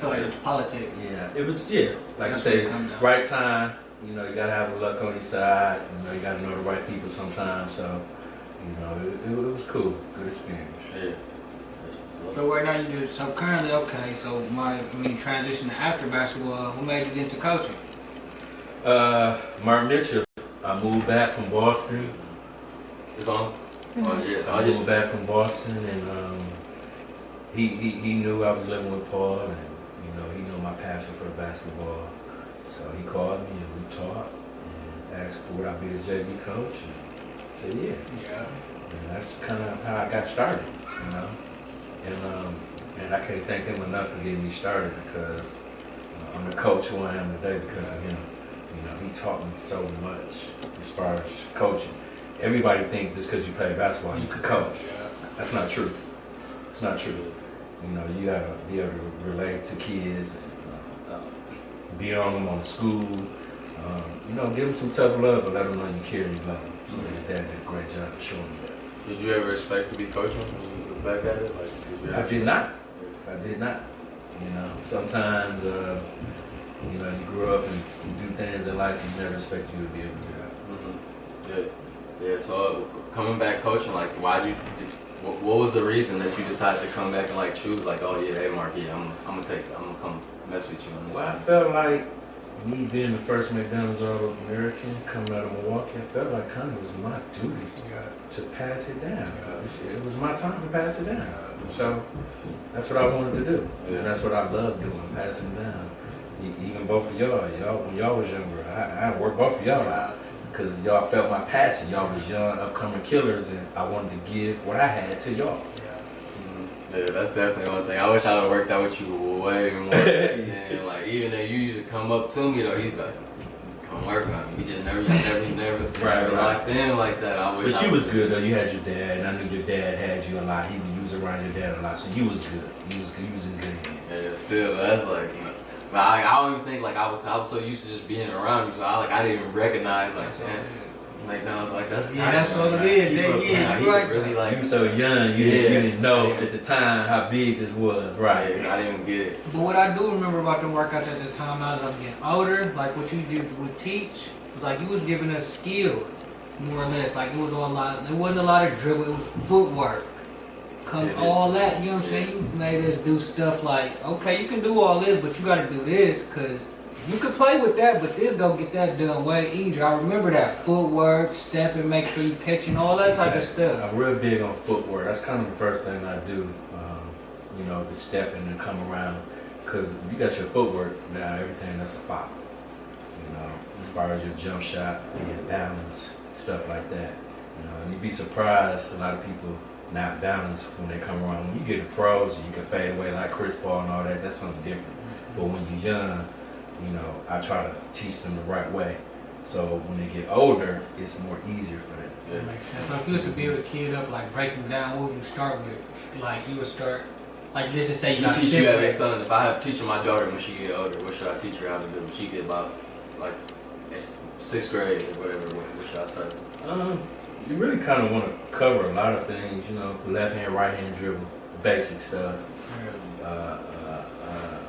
feel like it's politics. Yeah, it was, like I say, right time, you know, you gotta have the luck on your side, you know, you gotta know the right people sometimes, so, you know, it was cool, good experience. Yeah. So right now you just, so currently, okay, so transition to after basketball, who made you get into coaching? Malone-Mitchell, I moved back from Boston. It's on? Oh yeah. I moved back from Boston, and he knew I was living with Paul, and you know he knew my passion for basketball. So he called me and we talked and asked would I be his JV coach, and I said yeah. Yeah. And that's kind of how I got started, you know. And I can't thank him enough for getting me started because I'm the coach who I am today because of him. You know, he taught me so much as far as coaching. Everybody thinks just because you play basketball you can coach. That's not true. It's not true. You know, you gotta be able to relate to kids and be on them on school. You know, give them some tough love, but let them know you care and you love them. So your dad did a great job of showing me that. Did you ever expect to be coaching when you look back at it? Like, I did not. I did not. You know, sometimes, you know, you grow up and you do things in life you never expect you to be able to do. Yeah. Yeah, so coming back coaching, like, what was the reason that you decided to come back and like choose, like, oh yeah, hey Marky, I'm gonna come mess with you on this? Well, I felt like me being the first McDonald's All-American coming out of Milwaukee, I felt like kind of was my duty to pass it down. It was my time to pass it down. So that's what I wanted to do, and that's what I love doing, passing it down. Even both of y'all, when y'all was younger, I worked both of y'all out. Because y'all felt my passion. Y'all was young, upcoming killers, and I wanted to give what I had to y'all. Yeah, that's definitely one thing. I wish I would have worked out with you way more. And like, even though you used to come up to me, though, he'd be like, come work on me. We just never locked in like that. I wish. But you was good, though. You had your dad, and I knew your dad had you a lot. He was around your dad a lot, so you was good. You was in good hands. Yeah, still, that's like, you know. But I don't even think like I was so used to just being around you, so I didn't even recognize like man, like I was like that's what it is. He really like you were so young, you didn't know at the time how big this was, right? Yeah, I didn't even get it. But what I do remember about the workouts at the time, I was getting older. Like what you would teach, was like you was giving us skill, more or less. Like it was all a lot. There wasn't a lot of dribble. It was footwork. All that, you know what I'm saying? You made us do stuff like, okay, you can do all this, but you got to do this, because you can play with that, but this go get that done way easier. I remember that footwork, stepping, make sure you catching, all that type of stuff. I'm real big on footwork. That's kind of the first thing I do, you know, the stepping and come around, because if you got your footwork, now everything that's a foul. You know, as far as your jump shot, being balanced, stuff like that. You know, and you'd be surprised, a lot of people not balanced when they come around. When you get the pros and you can fade away like Chris Paul and all that, that's something different. But when you're young, you know, I try to teach them the right way. So when they get older, it's more easier for them. That makes sense. So if you were to build a kid up, like breaking down, what would you start with? Like you would start, like let's just say you teach you as a son. If I have to teach my daughter when she get older, what should I teach her how to do? When she get about like 6th grade or whatever, what should I start with? You really kind of want to cover a lot of things, you know, left hand, right hand dribble, basic stuff.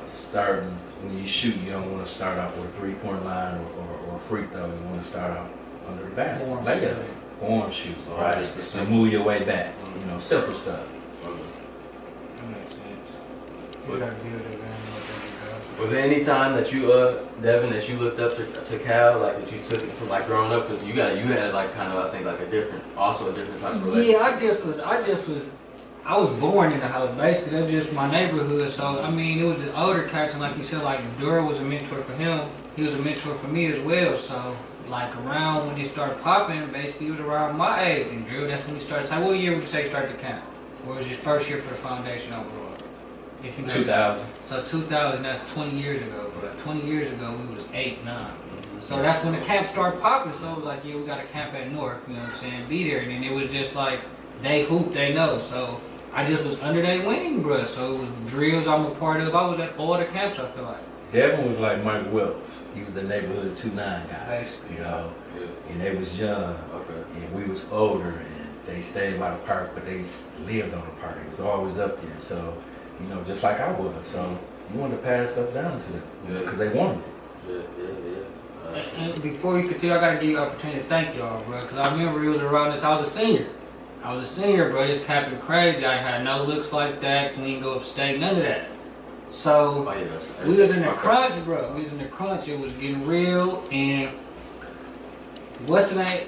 Starting when you shoot, you don't want to start out with a 3-point line or a free throw. You want to start out under the basket, form shoot, right? And move your way back. You know, simple stuff. That makes sense. You gotta build it, man. Was there any time that you, Devin, that you looked up to Cal, like that you took it from like growing up, because you had like kind of I think like a different type of relationship. Yeah, I was born in the house basically. That's just my neighborhood. So I mean, it was just older cats, and like you said, like Dura was a mentor for him. He was a mentor for me as well. So like around when he started popping, basically he was around my age. And Drew, that's when he started. So what year would you say you started to count? Or was his first year for the foundation overall? If you 2000. So 2000, that's 20 years ago. Bro. 20 years ago, we was 8, 9. So that's when the camp started popping. So it was like, yeah, we got a camp at North, you know what I'm saying, be there. And then it was just like, they hoop, they know. So I just was under their wing, bro. So it was drills I'm a part of. I was at all the camps, I feel like. Devin was like Mike Wills. He was the neighborhood 2-9 guy. Basically. You know, and they was young, and we was older, and they stayed by the park, but they lived on the park. It was always up there. So, you know, just like I was. So you wanted to pass stuff down to them, because they wanted it. And before you continue, I gotta give you an opportunity to thank y'all, bro. Cause I remember it was around the time I was a senior. Bro. It's happened crazy. I had no looks like that. We didn't go upstate, none of that. So we was in the crunch, bro. We was in the crunch. It was getting real. And what's the name?